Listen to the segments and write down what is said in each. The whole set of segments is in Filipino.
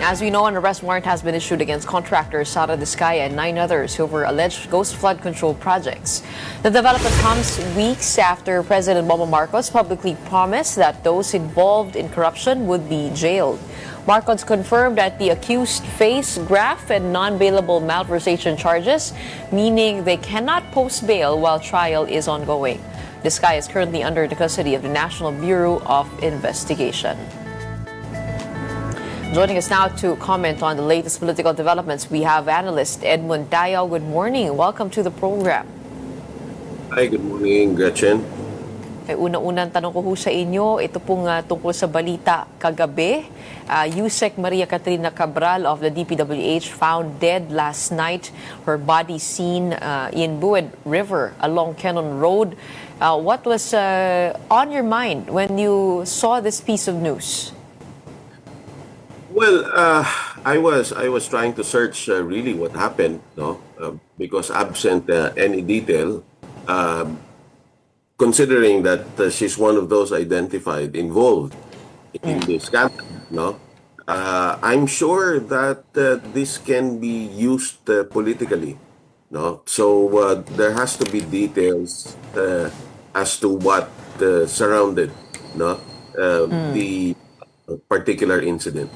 As we know, an arrest warrant has been issued against contractor Sara Diskaya and 9 others over alleged ghost flood control projects. The development comes weeks after President Bongbong Marcos publicly promised that those involved in corruption would be jailed. Marcos confirmed that the accused face graft and non-bailable malversation charges, meaning they cannot post bail while trial is ongoing. Diskaya is currently under the custody of the National Bureau of Investigation. Joining us now to comment on the latest political developments, we have analyst Edmund Tayaw. Good morning. Welcome to the program. Hi, good morning, Gretchen. Unang-unang tanong ko sa inyo, ito pong tungkol sa balita kagabi. Yusek Maria Catrina Cabral of the DPWH found dead last night. Her body seen in Bued River along Cannon Road. What was on your mind when you saw this piece of news? Well, I was trying to search really what happened, no, because absent any detail, considering that she's one of those identified involved in this scandal, no, I'm sure that this can be used politically, no. So there has to be details as to what surrounded, no, the particular incident.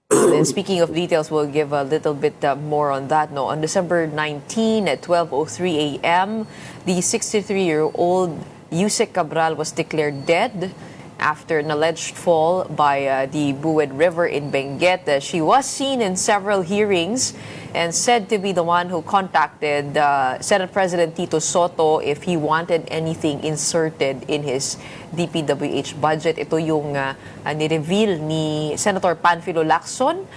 And speaking of details, we'll give a little bit more on that. No, on December 19 at 12:03 a.m., the 63-year-old Yusek Cabral was declared dead after an alleged fall by the Bued River in Benguet. She was seen in several hearings and said to be the one who contacted Senate President Tito Soto if he wanted anything inserted in his DPWH budget. Ito yung ni-reveal ni Senator Panfilo Lacson.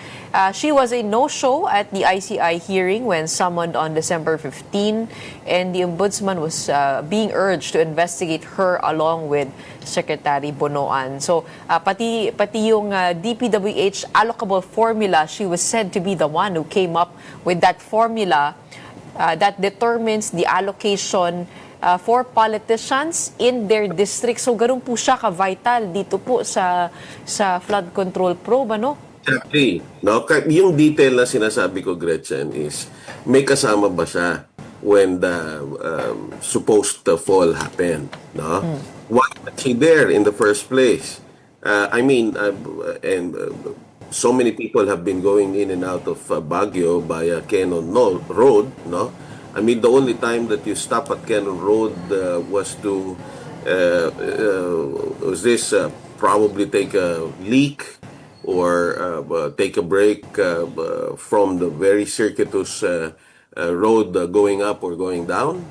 She was a no-show at the ICI hearing when summoned on December 15, and the ombudsman was being urged to investigate her along with Secretary Bonoan. So pati yung DPWH allocable formula, she was said to be the one who came up with that formula that determines the allocation for politicians in their district. So ganun po siya ka-vital dito po sa flood control probe, ano? Exactly. No? Yung detail na sinasabi ko, Gretchen, is may kasama ba siya when the supposed fall happened? No? Why was she there in the first place? So many people have been going in and out of Baguio via Cannon Road, no? I mean, the only time that you stop at Cannon Road was to probably take a leak or take a break from the very circuitous road going up or going down.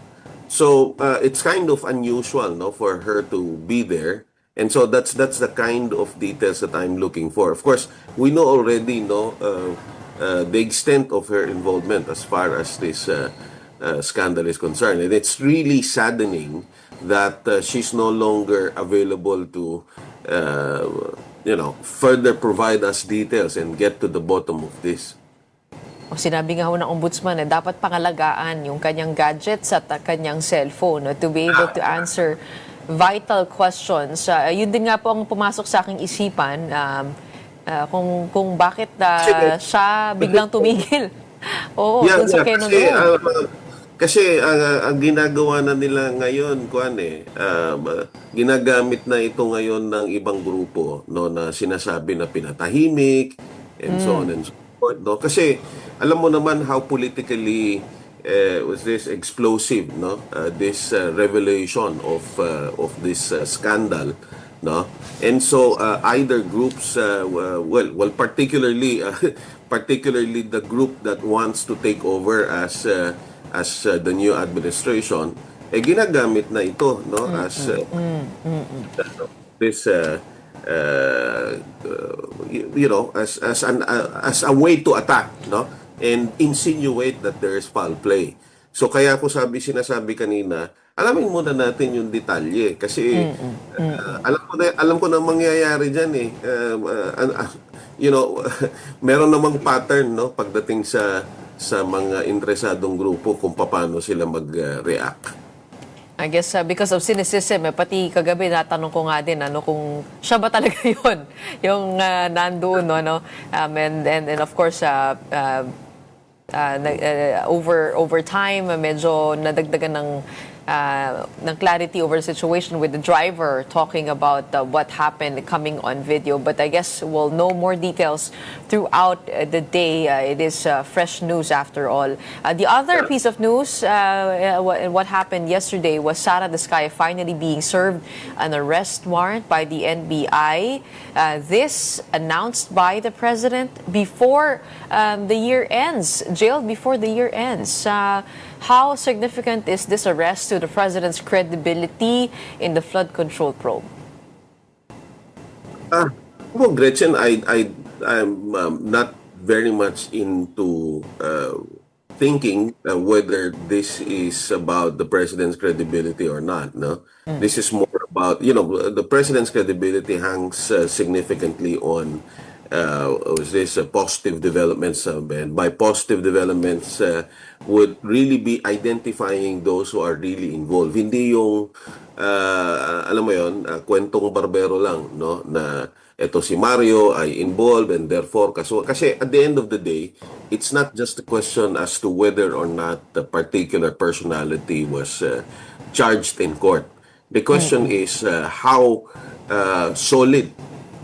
So it's kind of unusual, no, for her to be there. And so that's the kind of details that I'm looking for. Of course, we know already, no, the extent of her involvement as far as this scandal is concerned. And it's really saddening that she's no longer available to, further provide us details and get to the bottom of this. Sinabi nga ho ng ombudsman na dapat pangalagaan yung kanyang gadgets at kanyang cellphone to be able to answer vital questions. Yun din nga po ang pumasok sa aking isipan kung bakit siya biglang tumigil. Oo, yeah, sa Cannon Road. Kasi ang ginagawa na nila ngayon, ginagamit na ito ngayon ng ibang grupo, no, na sinasabi na pinatahimik and so on and so forth, no? Kasi alam mo naman how politically was this explosive, no? This revelation of this scandal, no? And so either groups, particularly the group that wants to take over as the new administration, ginagamit na ito, no, as this as a way to attack, no, and insinuate that there is foul play. So kaya ako sinasabi kanina, alamin muna natin yung detalye kasi alam ko na mangyayari diyan meron namang pattern, no, pagdating sa mga interesadong grupo kung paano sila mag-react. I guess because of cynicism, pati kagabi natanong ko nga din kung siya ba talaga 'yon, yung nandoon no. And of course over time medyo nadagdagan ng clarity over the situation with the driver talking about what happened coming on video. But I guess we'll know more details throughout the day. It is fresh news after all. The other piece of news, what happened yesterday was Sara Diskaya finally being served an arrest warrant by the NBI. This announced by the president before the year ends, jailed before the year ends. How significant is this arrest to the president's credibility in the flood control probe? Well, Gretchen, I'm not very much into thinking whether this is about the president's credibility or not. No, this is more about the president's credibility hangs significantly on was this positive developments, and by positive developments would really be identifying those who are really involved. Hindi yung alam mo yon, kwentong barbero lang, no, na eto si Mario ay involved and therefore kasi at the end of the day, it's not just a question as to whether or not the particular personality was charged in court. The question is how solid,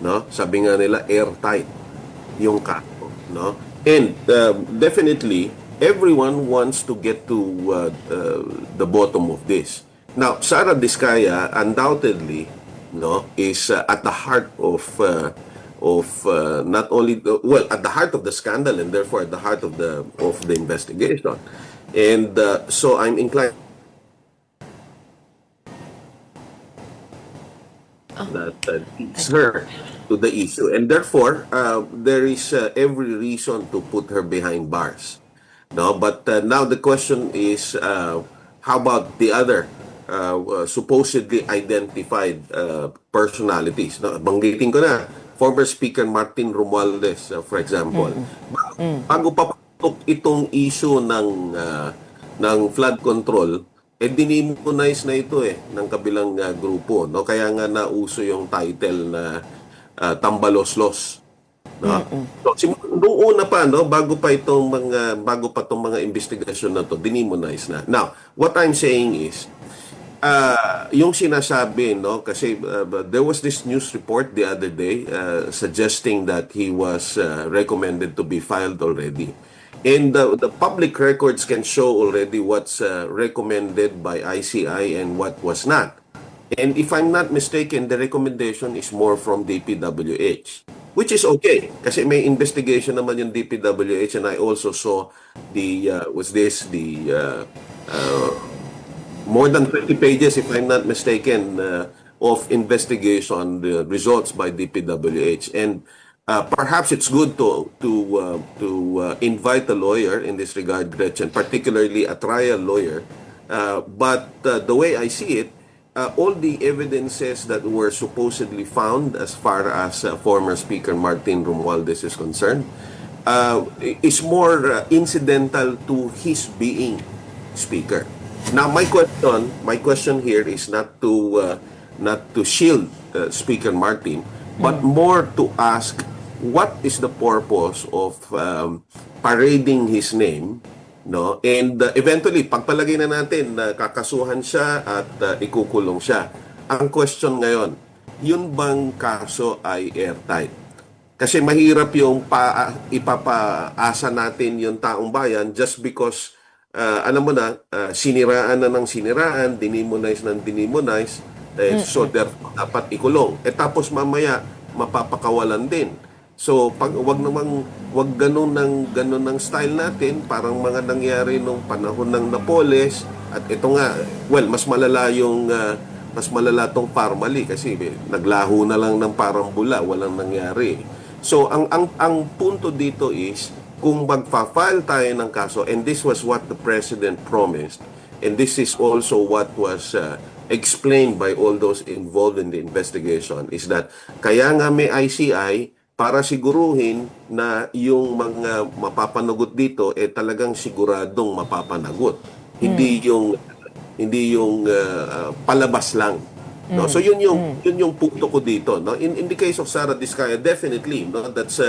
no? Sabi nga nila airtight yung kaso, no? And definitely everyone wants to get to the bottom of this. Now, Sara Diskaya undoubtedly, no, is at the heart of not only at the heart of the scandal and therefore at the heart of the investigation. And so I'm inclined that leads her to the issue, and therefore there is every reason to put her behind bars. No, but now the question is, how about the other supposedly identified personalities? No, banggitin ko na former Speaker Martin Romualdez, for example. Bago pa patok itong issue ng flood control, dinimonize na ito ng kabilang grupo, no? Kaya nga nauso yung title na Tambaloslos, no? So noong una pa, no, bago pa tong mga investigasyon na to, dinimonize na. Now, what I'm saying is yung sinasabi, no, kasi there was this news report the other day suggesting that he was recommended to be filed already. And the public records can show already what's recommended by ICI and what was not. And if I'm not mistaken, the recommendation is more from DPWH, which is okay kasi may investigation naman yung DPWH, and I also saw more than 20 pages, if I'm not mistaken, of investigation, the results by DPWH. And perhaps it's good to invite a lawyer in this regard, Gretchen, particularly a trial lawyer. But the way I see it, all the evidences that were supposedly found as far as former Speaker Martin Romualdez is concerned is more incidental to his being Speaker. Now, my question here is not to shield Speaker Martin, but more to ask what is the purpose of parading his name, no? And eventually, pagpalagay na natin na kakasuhan siya at ikukulong siya. Ang question ngayon, yun bang kaso ay airtight? Kasi mahirap yung ipapaasa natin yung taong bayan just because alam mo na, siniraan na ng siniraan, dinimonize ng dinimonize, so therefore dapat ikulong. Tapos mamaya mapapakawalan din. So wag ganun ng style natin, parang mga nangyari nung panahon ng Napoles, at ito nga, well, mas malala tong Parmali kasi naglaho na lang ng parang bula, walang nangyari. So ang punto dito is kung magfa-file tayo ng kaso, and this was what the President promised, and this is also what was explained by all those involved in the investigation, is that kaya nga may ICI para siguruhin na yung mga mapapanagot dito talagang siguradong mapapanagot. Hindi yung hindi yung palabas lang. No, so yun yung punto ko dito, no. In the case of Sara Diskaya, definitely, no, that's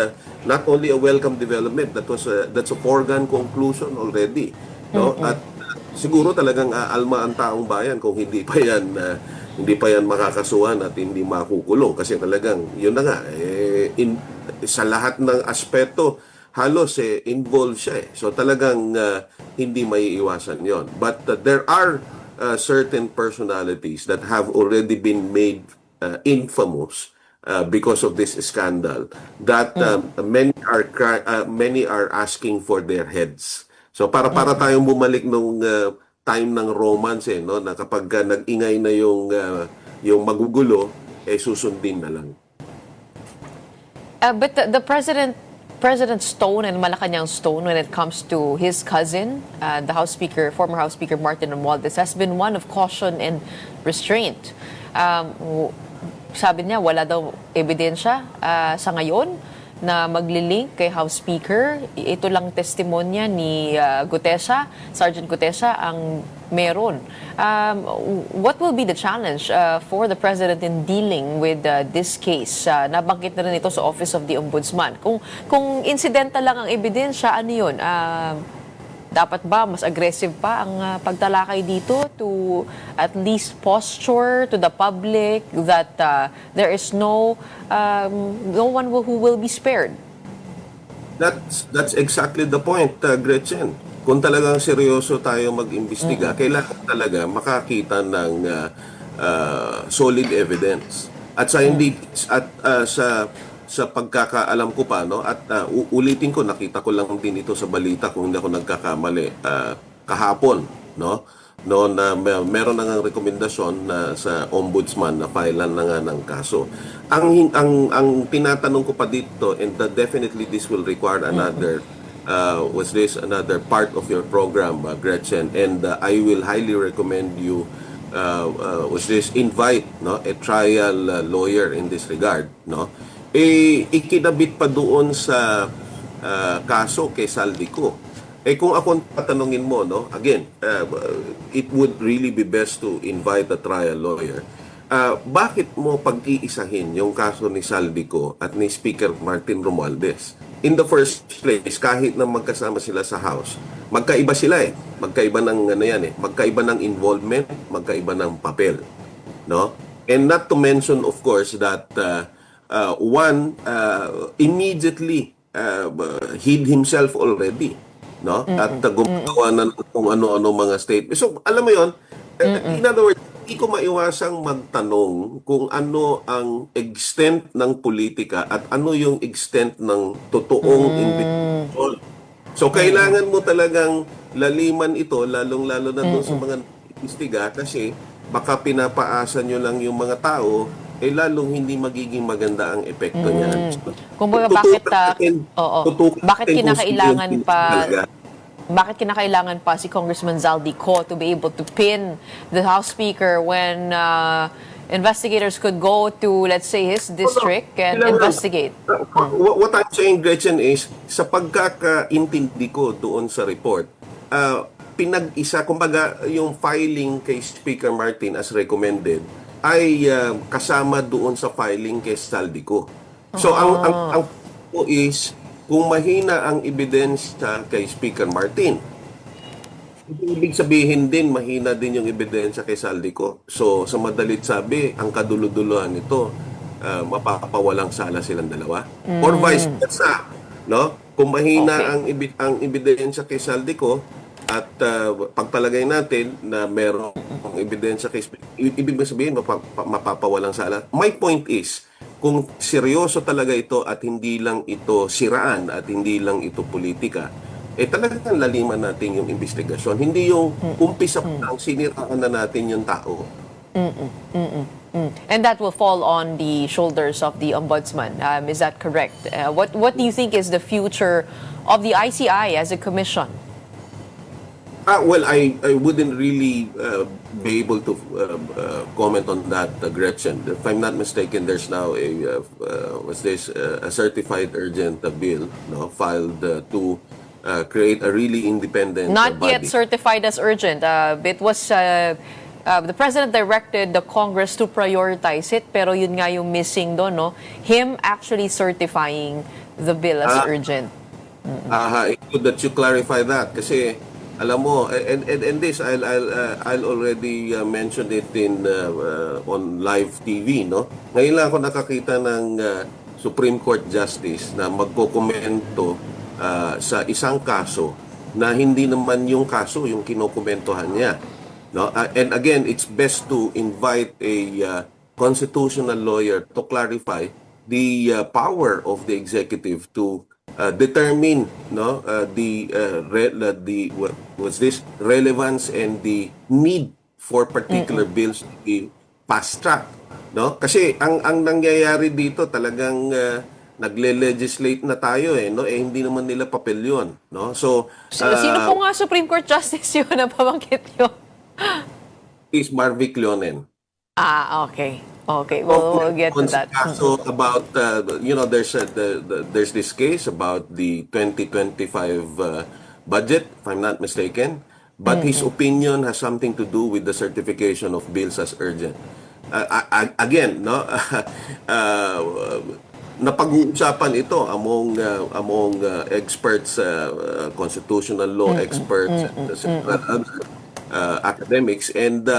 not only a welcome development, that's a foregone conclusion already, no. At siguro talagang aalma ang taong bayan kung hindi pa yan makakasuhan at hindi makukulong, kasi talagang yun na nga, sa lahat ng aspeto halos involved siya eh. So talagang hindi maiiwasan yon. But there are certain personalities that have already been made infamous because of this scandal, that many are asking for their heads. So para tayong bumalik nung time ng romance no, na kapag nag-ingay na yung magugulo, susundin na lang. But the President's tone and Malacanang's tone when it comes to his cousin, the former House Speaker Martin Romualdez, has been one of caution and restraint. Sabi niya, wala daw ebidensya sa ngayon na maglilink kay House Speaker. Ito lang testimonya ni Sergeant Gutesa ang meron. What will be the challenge for the President in dealing with this case? Nabanggit na rin ito sa Office of the Ombudsman. Kung incidental lang ang ebidensya, ano yun? Dapat ba mas aggressive pa ang pagtalakay dito to at least posture to the public that there is no one who will be spared? That's exactly the point, Gretchen. Kung talagang seryoso tayo mag-imbestiga, kailangan talaga makakita ng solid evidence. At sa pagkakaalam ko pa, no, at ulitin ko, nakita ko lang din ito sa balita kung hindi ako nagkakamali kahapon, no na meron na ng rekomendasyon na sa ombudsman na filean na nga ng kaso. Ang tinatanong ko pa dito, and definitely this will require another another part of your program, Gretchen, and I will highly recommend you invite a trial lawyer in this regard, no. Ikinabit pa doon sa kaso kay Saldico. Kung ako tatanungin mo, no, again, it would really be best to invite a trial lawyer. Bakit mo pag-iisahin yung kaso ni Saldico at ni Speaker Martin Romualdez? In the first place, kahit na magkasama sila sa House, magkaiba sila eh. Magkaiba ng magkaiba ng involvement, magkaiba ng papel, no? And not to mention, of course, that one immediately hid himself already, no? At gumagawa na kung ano-ano mga statements. So, alam mo yon, in other words, hindi ko maiwasang magtanong kung ano ang extent ng politika at ano yung extent ng totoong investigasyon. So, kailangan mo talagang laliman ito, lalong-lalo na doon sa mga investiga, kasi baka pinapaasa nyo lang yung mga tao, lalong hindi magiging maganda ang epekto niyan. Kumbaga, bakit kinakailangan pa si Congressman Zaldico to be able to pin the House Speaker when investigators could go to, let's say, his district and investigate? What I'm saying, Gretchen, is sa pagkakaintindi ko doon sa report, pinag-isa, kumbaga, yung filing kay Speaker Martin as recommended ay kasama doon sa filing kay Saldico. So, ang is, kung mahina ang ebidensya kay Speaker Martin, ibig sabihin din, mahina din yung ebidensya kay Saldico. So, sa madalit sabi, ang kaduluduluhan nito, mapapawalang sala silang dalawa. Or vice versa, no? Kung mahina ang ebidensya kay Saldico, at pagpalagay natin na merong ebidensya kay Speaker, ibig sabihin, mapapawalang sala. My point is, kung seryoso talaga ito at hindi lang ito siraan at hindi lang ito politika, talagang laliman natin yung investigasyon. Hindi yung umpisa pa lang siniraan na natin yung tao. And that will fall on the shoulders of the Ombudsman. Is that correct? What do you think is the future of the ICI as a commission? Well, I wouldn't really be able to comment on that, Gretchen. If I'm not mistaken, there's now a certified urgent bill, no, filed to create a really independent Not body. yet certified as urgent. It was the president directed the Congress to prioritize it, pero yun nga yung missing doon, no? Him actually certifying the bill as urgent. It's good that you clarify that kasi alam mo and this I'll already mention it in on live TV, no. Ngayon lang ako nakakita ng Supreme Court Justice na magkokomento sa isang kaso na hindi naman yung kaso yung kinokomentohan niya, no. And again, it's best to invite a constitutional lawyer to clarify the power of the executive to determine, no, the what's this relevance and the need for particular bills to be fast track, no, kasi ang nangyayari dito talagang nagle-legislate na tayo, no, hindi naman nila papel yun, no. So Sino po nga Supreme Court Justice yun na pamangkit yun? is Marvick Leonen. Okay. Okay, we'll get to that. So about there's this case about the 2025 budget, if I'm not mistaken, but his opinion has something to do with the certification of bills as urgent. Again, no, napag-uusapan ito among experts, constitutional law experts, and other academics, and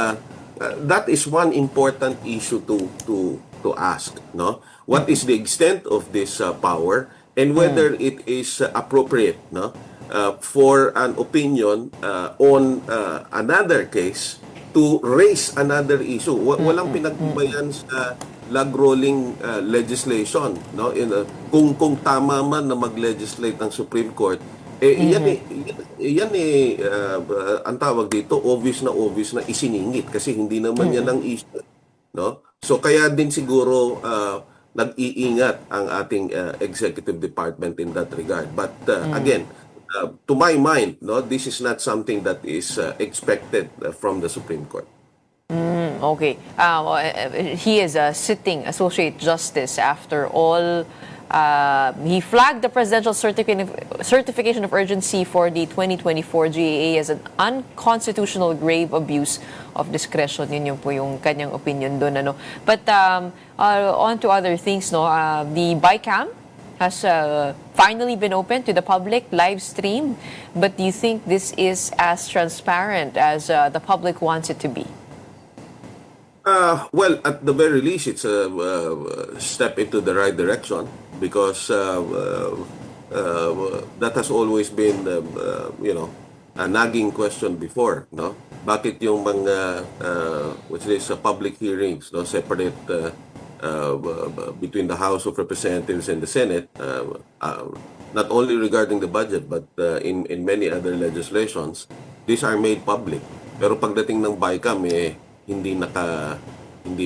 that is one important issue to ask, no, what is the extent of this power and whether it is appropriate, no, for an opinion on another case to raise another issue. Walang pinagbayan sa log rolling legislation, no, kung tama man na mag-legislate ng Supreme Court, yan ang tawag dito, obvious na isiningit kasi hindi naman yan ang issue, no. So kaya din siguro nag-iingat ang ating executive department in that regard, but again, to my mind, no, this is not something that is expected from the Supreme Court. Okay. He is a sitting Associate Justice after all. He flagged the presidential certification of urgency for the 2024 GAA as an unconstitutional grave abuse of discretion. Yun yung po yung kanyang opinion doon, ano. But on to other things, no. The BICAM has finally been open to the public, live stream. But do you think this is as transparent as the public wants it to be? Well, at the very least, it's a step into the right direction because that has always been, a nagging question before, no? Bakit yung mga which is public hearings, no, separate between the House of Representatives and the Senate, not only regarding the budget but in many other legislations, these are made public. Pero pagdating ng BICAM, hindi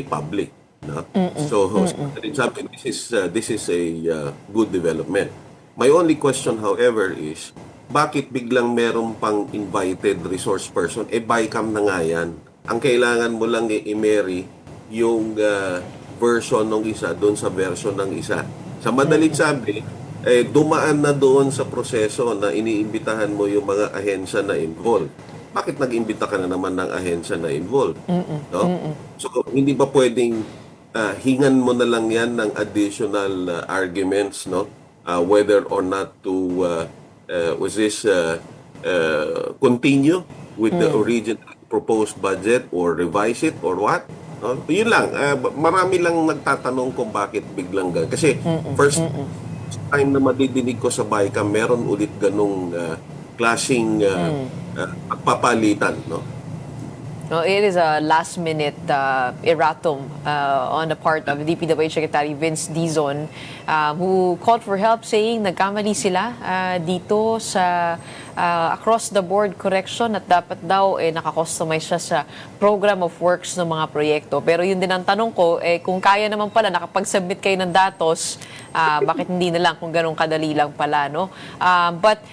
public, no? So this is a good development. My only question, however, is bakit biglang meron pang invited resource person? BICAM na nga yan. Ang kailangan mo lang i-marry yung version ng isa doon sa version ng isa. Sa madalit sabi, dumaan na doon sa proseso na iniimbitahan mo yung mga ahensya na involved. Bakit nag-imbita ka na naman ng ahensya na involved? No? So, hindi ba pwedeng hingan mo na lang yan ng additional arguments, no? Whether or not to continue with the original proposed budget or revise it or what? No? Yun lang. Marami lang nagtatanong kung bakit biglang ganun. Kasi first time na madidinig ko sa BICAM, meron ulit ganung klaseng pagpapalitan, no? No, it is a last-minute erratum on the part of DPWH Secretary Vince Dizon, who called for help, saying nagkamali sila dito sa across-the-board correction at dapat daw nakakustomize siya sa program of works ng mga proyekto. Pero yun din ang tanong ko, kung kaya naman pala nakapag-submit kayo ng datos, bakit hindi na lang kung ganun kadali lang pala, no? But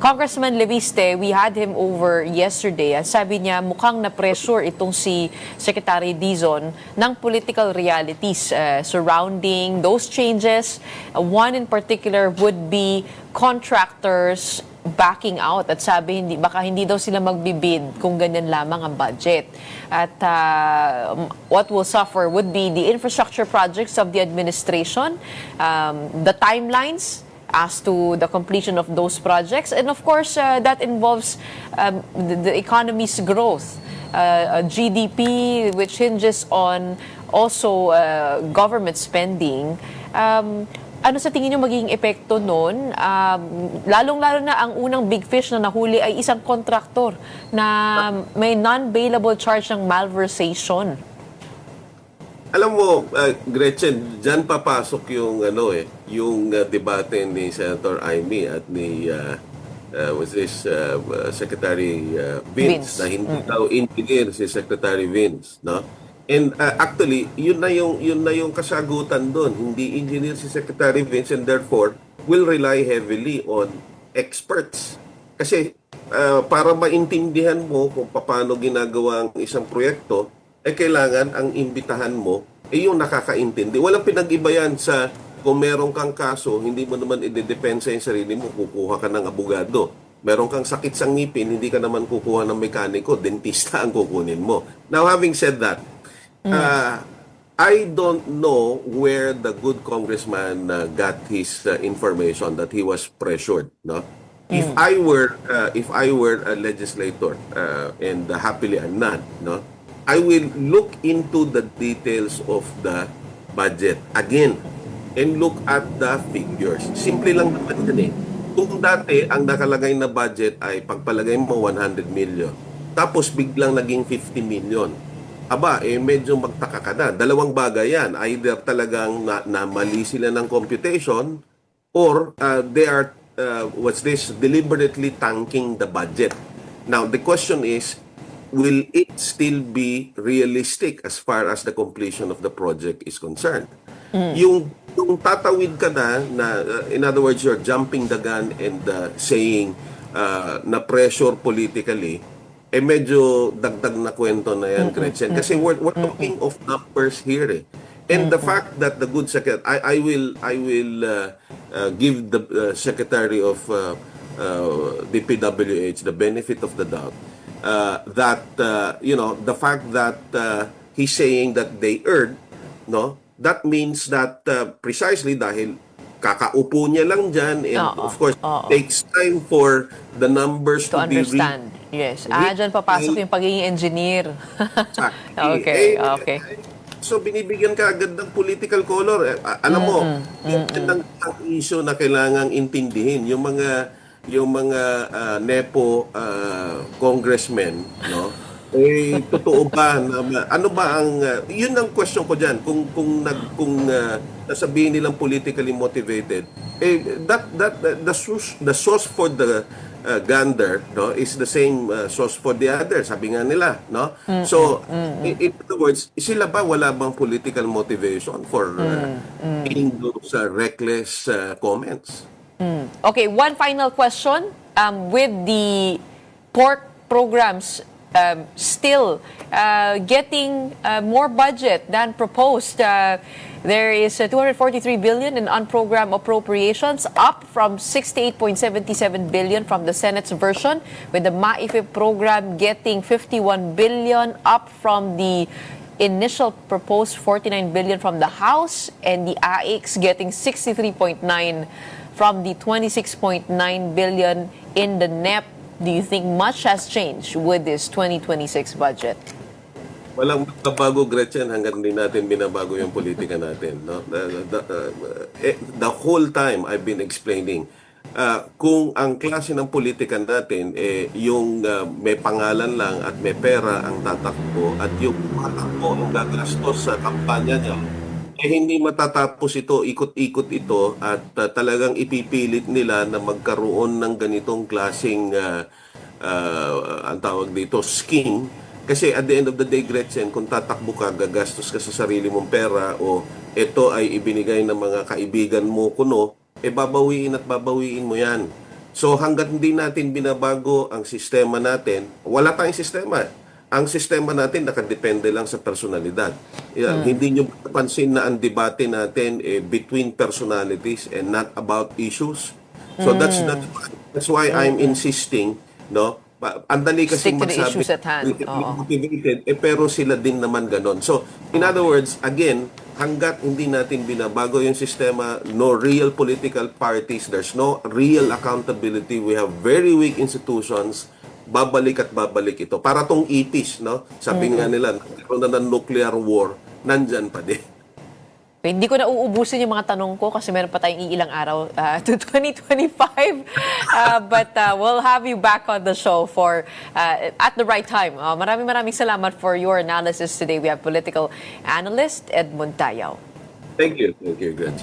Congressman Leviste, we had him over yesterday. Sabi niya mukhang na-pressure itong si Secretary Dizon ng political realities surrounding those changes. One in particular would be contractors backing out at sabi baka hindi daw sila magbibid kung ganyan lamang ang budget. At what will suffer would be the infrastructure projects of the administration, the timelines as to the completion of those projects. And of course, that involves the economy's growth, GDP, which hinges on also government spending. Ano sa tingin niyo magiging epekto nun? Lalong-lalo na ang unang big fish na nahuli ay isang kontraktor na may non-bailable charge ng malversation. Alam mo, Gretchen, diyan papasok yung yung debate ni Senator Amy at ni Secretary Vince na hindi daw engineer si Secretary Vince, no? And actually, yun na yung kasagutan doon. Hindi engineer si Secretary Vince and therefore will rely heavily on experts. Kasi para maintindihan mo kung paano ginagawa ang isang proyekto, kailangan ang imbitahan mo yung nakakaintindi. Walang pinag-iba yan sa kung meron kang kaso, hindi mo naman i-depensa yung sarili mo, kukuha ka ng abogado. Meron kang sakit sa ngipin, hindi ka naman kukuha ng mekaniko, dentista ang kukunin mo. Now, having said that, I don't know where the good congressman got his information that he was pressured, no? If I were a legislator, and happily I'm not, no? I will look into the details of the budget again and look at the figures. Simple lang naman yan eh. Kung dati ang nakalagay na budget ay pagpalagay mo 100 million, tapos biglang naging 50 million, medyo magtaka ka na. Dalawang bagay yan. Either talagang na mali sila ng computation or they are, deliberately tanking the budget. Now, the question is, will it still be realistic as far as the completion of the project is concerned? Yung tatawid ka na in other words, you're jumping the gun and saying na pressure politically, medyo dagdag na kwento na yan, Gretchen. Kasi we're talking of numbers here eh. And the fact that the good secretary, I will give the Secretary of DPWH the benefit of the doubt. The fact that he's saying that they earned, no, that means that precisely dahil kakaupo niya lang dyan and of course takes time for the numbers to understand. Yes. Dyan papasok yung pagiging engineer. Okay. Okay. So binibigyan ka agad ng political color. Alam mo, yan ang issue na kailangang intindihin. Yung mga NEPO congressmen, no? Totoo ba na ano ba ang yun ang question ko diyan kung nasabihin nilang politically motivated, the source for the gander, no, is the same source for the other, sabi nga nila, no? So in other words, sila ba wala bang political motivation for making those reckless comments? Okay, one final question. With the pork programs still getting more budget than proposed, there is 243 billion in unprogrammed appropriations, up from 68.77 billion from the Senate's version, with the MAIFE program getting 51 billion, up from the initial proposed 49 billion from the House, and the AIX getting 63.9 from the 26.9 billion in the NEP. Do you think much has changed with this 2026 budget? Walang magbabago, Gretchen, hanggang hindi natin binabago yung politika natin. No? The whole time I've been explaining, kung ang klase ng politika natin, yung may pangalan lang at may pera ang tatakbo at yung tatakbo ang gagastos sa kampanya niya, hindi matatapos ito, ikot-ikot ito at talagang ipipilit nila na magkaroon ng ganitong klaseng ang tawag dito, scheme. Kasi at the end of the day, Gretchen, kung tatakbo ka, gagastos ka sa sarili mong pera o ito ay ibinigay ng mga kaibigan mo kuno, babawiin at babawiin mo yan. So hanggat hindi natin binabago ang sistema natin, wala tayong sistema. Ang sistema natin nakadepende lang sa personalidad. Hindi nyo pansin na ang debate natin between personalities and not about issues. So that's why I'm insisting, no? Ang dali kasing Stick to the magsabi, issues at hand. Oo. motivated, pero sila din naman ganon. So, in other words, again, hanggat hindi natin binabago yung sistema, no real political parties, there's no real accountability, we have very weak institutions, babalik at babalik ito. Para tong itis, no? Sabi nga nila, nagkaroon na ng nuclear war, nandyan pa din. Hindi ko na uubusin yung mga tanong ko kasi meron pa tayong iilang araw to 2025. But we'll have you back on the show for at the right time. Maraming salamat for your analysis today. We have political analyst Ed Montayao. Thank you. Thank you, Gretchen.